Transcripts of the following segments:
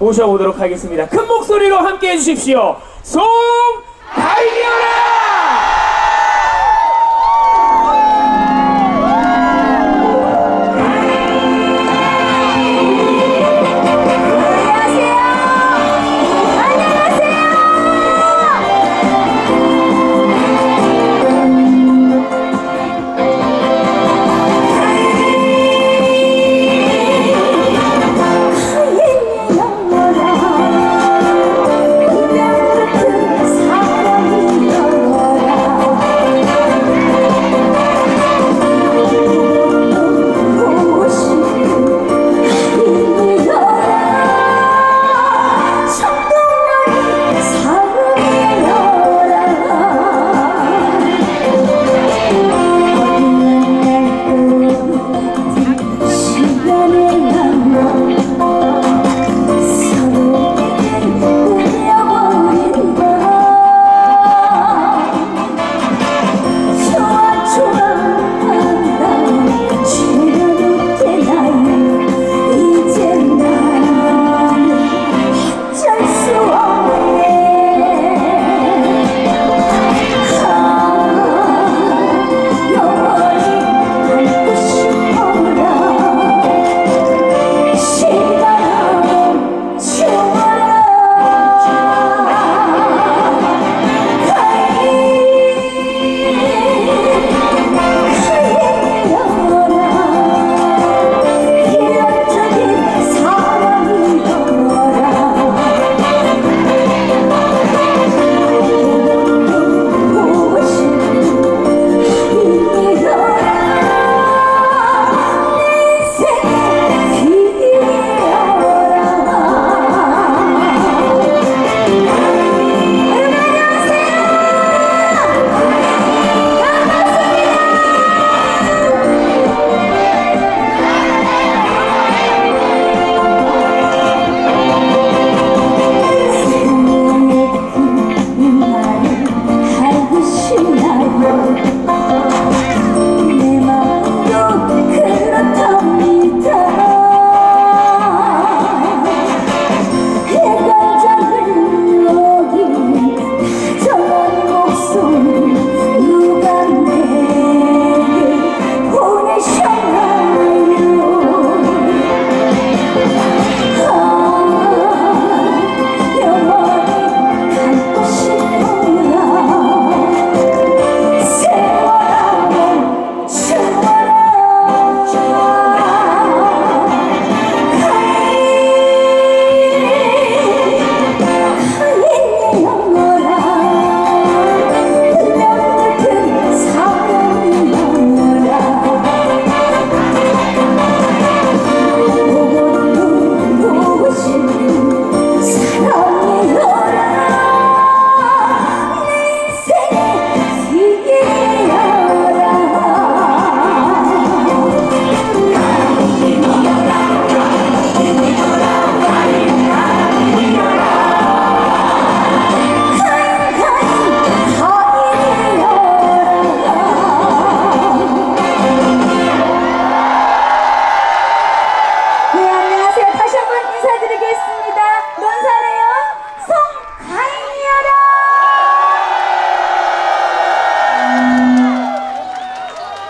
모셔보도록 하겠습니다. 큰 목소리로 함께 해주십시오. 송가인이여라!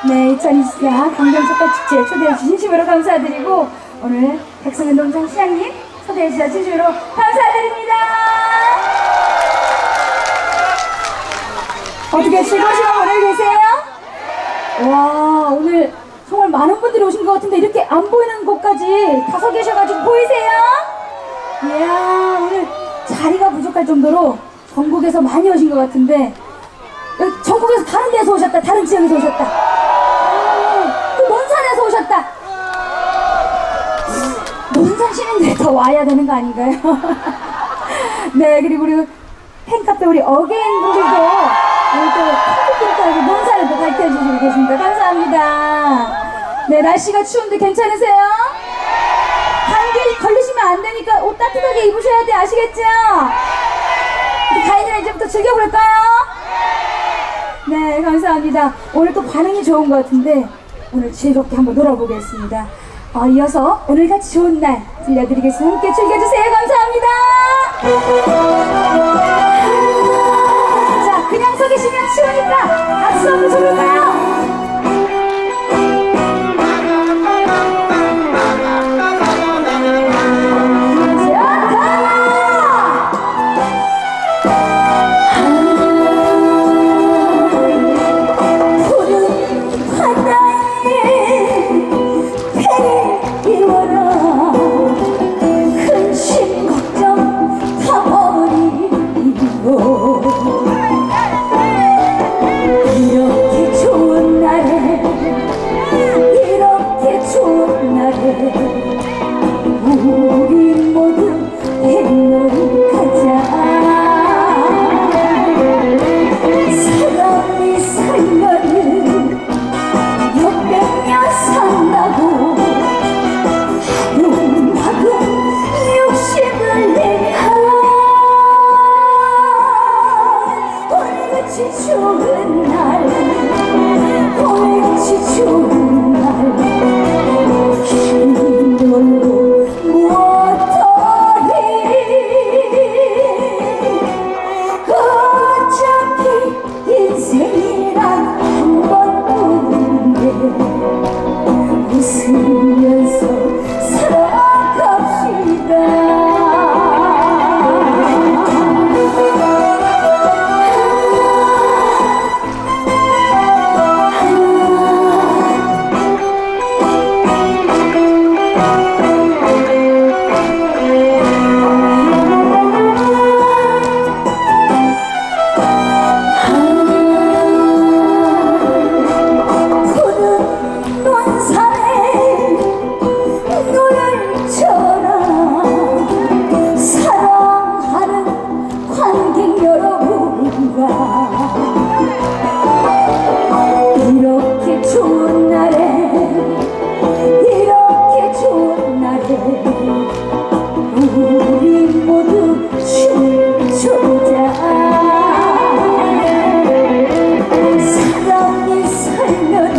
네, 2024 강정석가축제 초대해주신 진심으로 감사드리고 오늘 백성운동장 시장님 초대해주셔서 진심으로 감사드립니다. 어떻게 즐거운 시간 보내고 계세요? 와, 오늘 정말 많은 분들이 오신 것 같은데 이렇게 안 보이는 곳까지 다 서 계셔가지고 보이세요? 이야, 오늘 자리가 부족할 정도로 전국에서 많이 오신 것 같은데 전국에서 다른 데서 오셨다, 다른 지역에서 오셨다, 또 먼 산에서 오셨다. 먼 산 시민들이 더 와야 되는 거 아닌가요? 네, 그리고 우리 팬카페 우리 어게인 분들도 오늘 또 컴퓨터하고 먼 산을 또 밝혀주시고 계십니다. 감사합니다. 네, 날씨가 추운데 괜찮으세요? 감기 걸리시면 안 되니까 옷 따뜻하게 입으셔야 돼, 아시겠죠? 가인이랑 이제부터 즐겨볼까요? 네, 감사합니다. 오늘 또 반응이 좋은 것 같은데 오늘 즐겁게 한번 놀아보겠습니다. 이어서 오늘같이 좋은 날 들려드리겠습니다. 함께 즐겨주세요. 감사합니다. 박수 한번 쳐볼까요? 우리 모두 뱃놀이 가자. 사람이 살면은 몇백 년 산다고 하둥하둥 욕심을 내야 오늘같이 좋은 날 오늘같이 좋은 날 웃으면서 살아갑시다. 이렇게 좋은 날에 이렇게 좋은 날에 우리 모두 춤추자. 사람이 살면은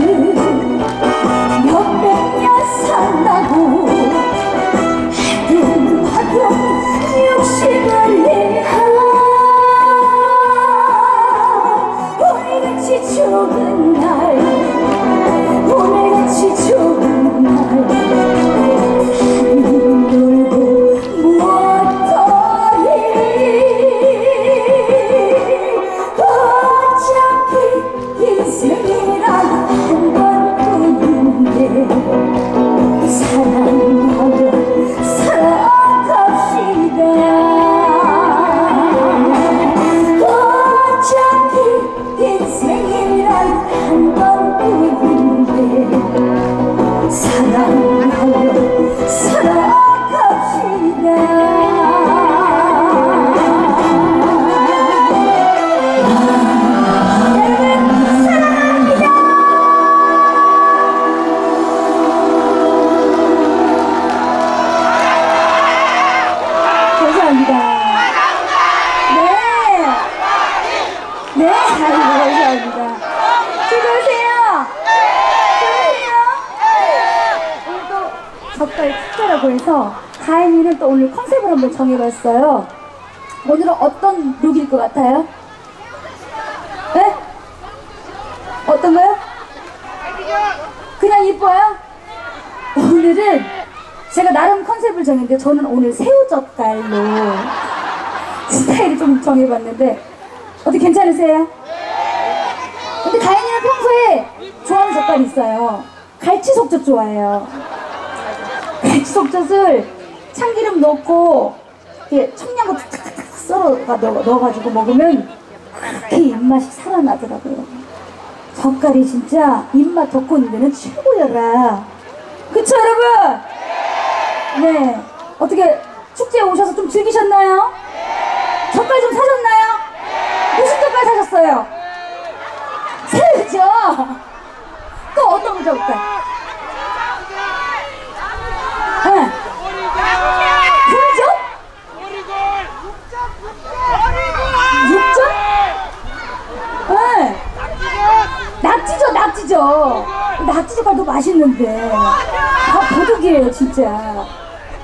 몇백 년 산다고 하둥하둥 욕심을 내야 오늘같이 좋은 날 오늘같이 좋은 날 놀고 무엇더니 어차피 인생이란 한 번뿐인데 사랑하며 살아갑시다. 어차피 인생이란 한 번뿐인데 사랑하며 살아갑시다. 여러분 사랑합니다. 감사합니다. 네, 아이고 감사합니다. 즐거우세요? 오늘 또 젓갈 축제라고 해서 가인이는 또 오늘 컨셉을 한번 정해봤어요. 오늘은 어떤 룩일 것 같아요? 네? 어떤가요? 그냥 이뻐요? 오늘은 제가 나름 컨셉을 정했는데 저는 오늘 새우젓갈로 스타일을 좀 정해봤는데 어떻게 괜찮으세요? 근데 가인이는 평소에 좋아하는 젓갈이 있어요. 갈치속젓 좋아해요. 갈치속젓을 참기름 넣고 이렇게 청양고추 탁탁탁 썰어가 넣어가지고 먹으면 그렇게 입맛이 살아나더라고요. 젓갈이 진짜 입맛 돋구는 데는 최고여라. 그쵸 여러분? 네. 어떻게 축제에 오셔서 좀 즐기셨나요? 젓갈 좀 사셨나요? 무슨 젓갈 사셨어요? 새우죠? 또 어떤 거 젓갈? 네. 육전? 네. 낙지죠. 낙지젓갈도 맛있는데 다 도둑이에요 진짜.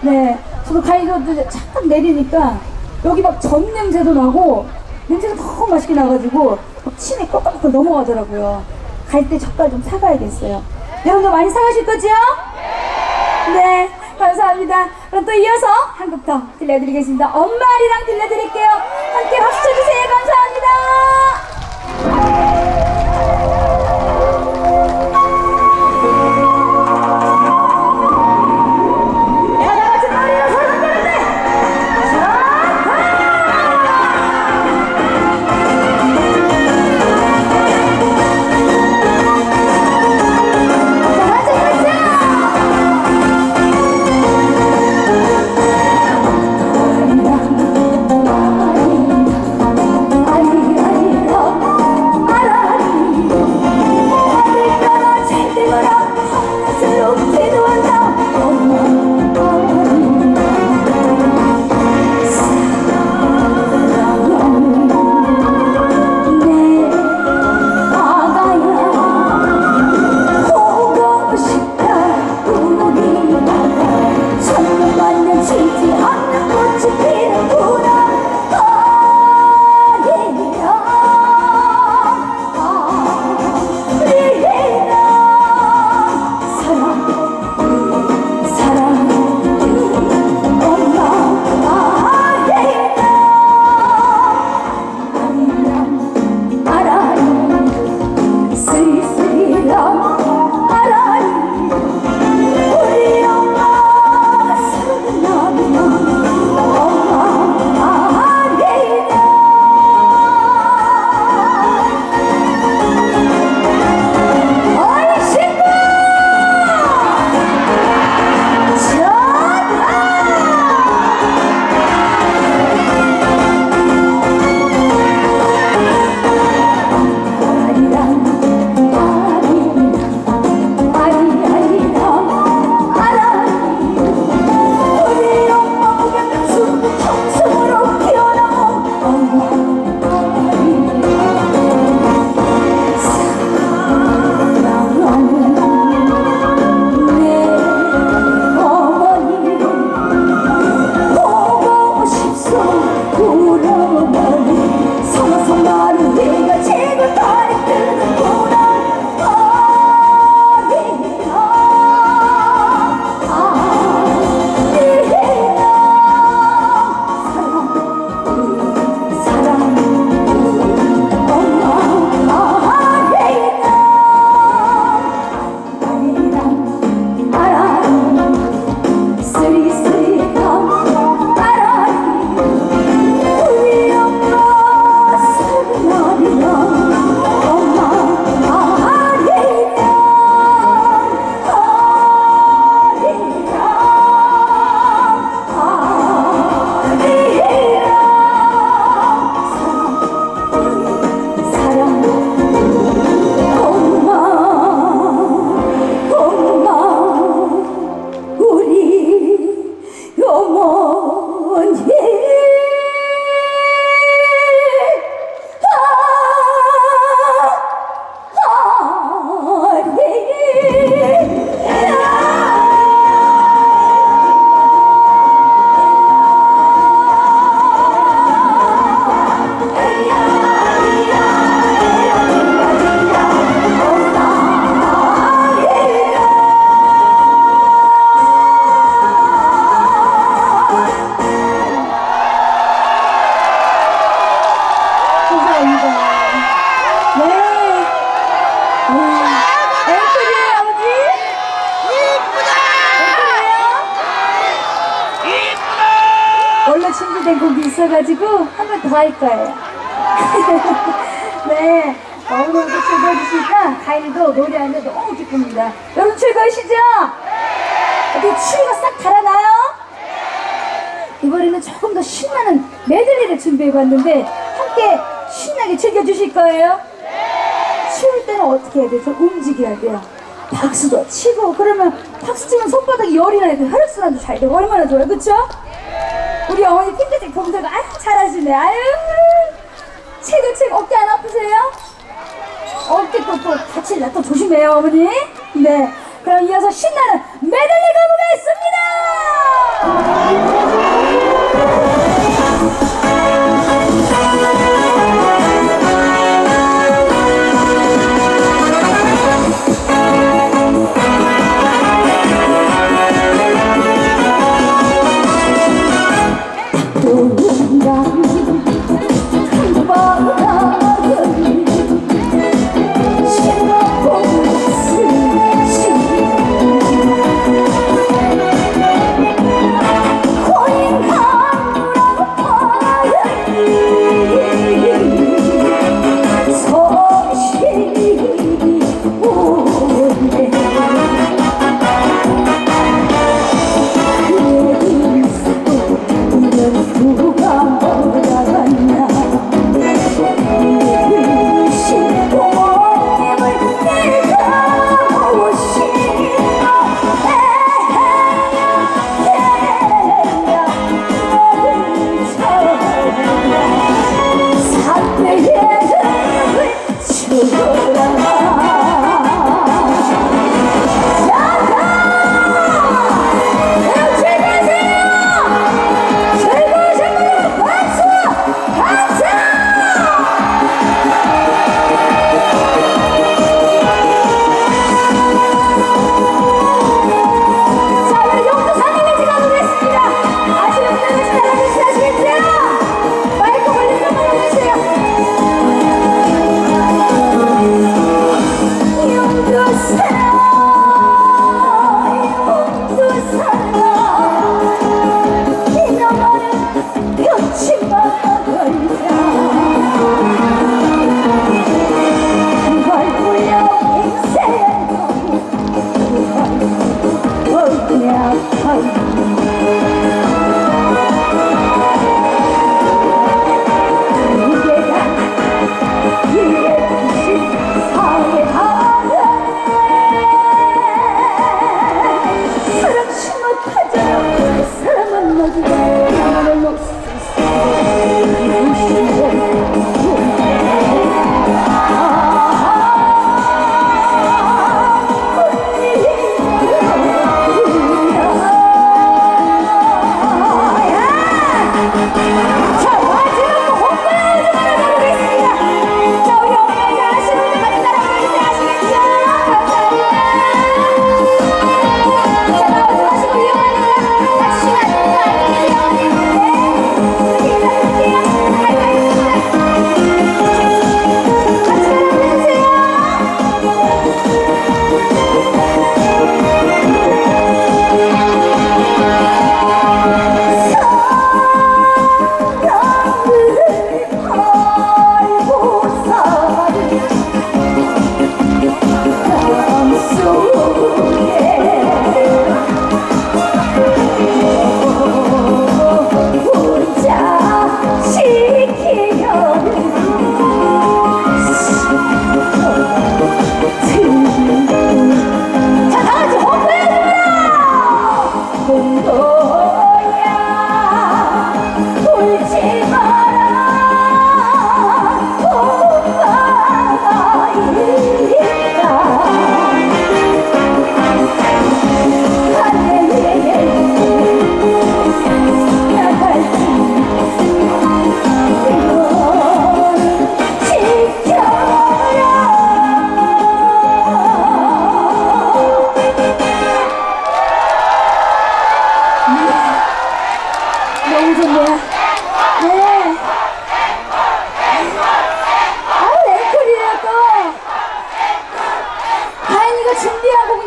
네, 저도 가이드 잠깐 내리니까 여기 막 전 냄새도 나고 냄새가 너무 맛있게 나가지고 침이 꼴깍꼴 넘어가더라고요. 갈 때 젓갈 좀 사가야겠어요. 여러분도 많이 사가실 거죠? 네, 감사합니다. 그럼 또 이어서 한 곡 더 들려드리겠습니다. 엄마리랑 들려드릴게요. 함께 박수 쳐주세요. 감사합니다. 준비된 곡이 있어가지고 한 번 더 할 거예요. 네, 너무너무 즐거워주시니까 가인이도 노래하는데 너무 기쁩니다. 여러분 즐거우시죠? 어떻게 추위가 싹 달아나요? 이번에는 조금 더 신나는 메들리를 준비해봤는데 함께 신나게 즐겨주실 거예요? 추울 때는 어떻게 해야 되죠? 움직여야 돼요. 박수도 치고, 그러면 박수 치면 손바닥이 열이 나야 돼. 혈액순환도 잘 되고 얼마나 좋아요, 그쵸? 우리 어머니 핑크색 검사가 아유 잘하시네. 아유 최고. 어깨 안 아프세요? 어깨 또 다칠라 또 조심해요 어머니. 네, 그럼 이어서 신나는 메들리 가보겠습니다. 누가 몰아갔나 그리우신 부모님을 내가 보고 싶어 너를 찾아 사태의 죽어라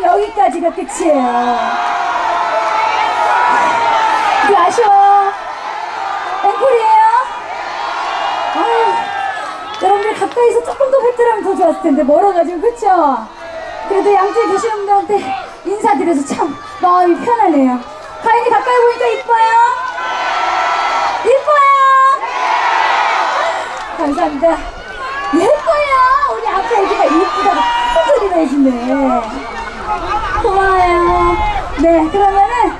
여기까지가 끝이에요. 이게 아쉬워. 앵콜이에요. 여러분들 가까이서 조금 더 뵀더라면 더 좋았을 텐데 멀어가지고 그쵸? 그래도 양쪽에 계시는 분들한테 인사드려서 참 마음이 편하네요. 가인이 가까이 보니까 이뻐요? 이뻐요? 감사합니다. 예뻐요. 우리 아까 애기가 이쁘다고 큰 소리를 해주네. 고마워요. 네, 그러면은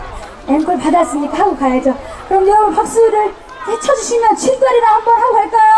앵콜 받았으니까 하고 가야죠. 그럼 여러분 박수를 쳐주시면 친구들이랑 한번 하고 갈까요?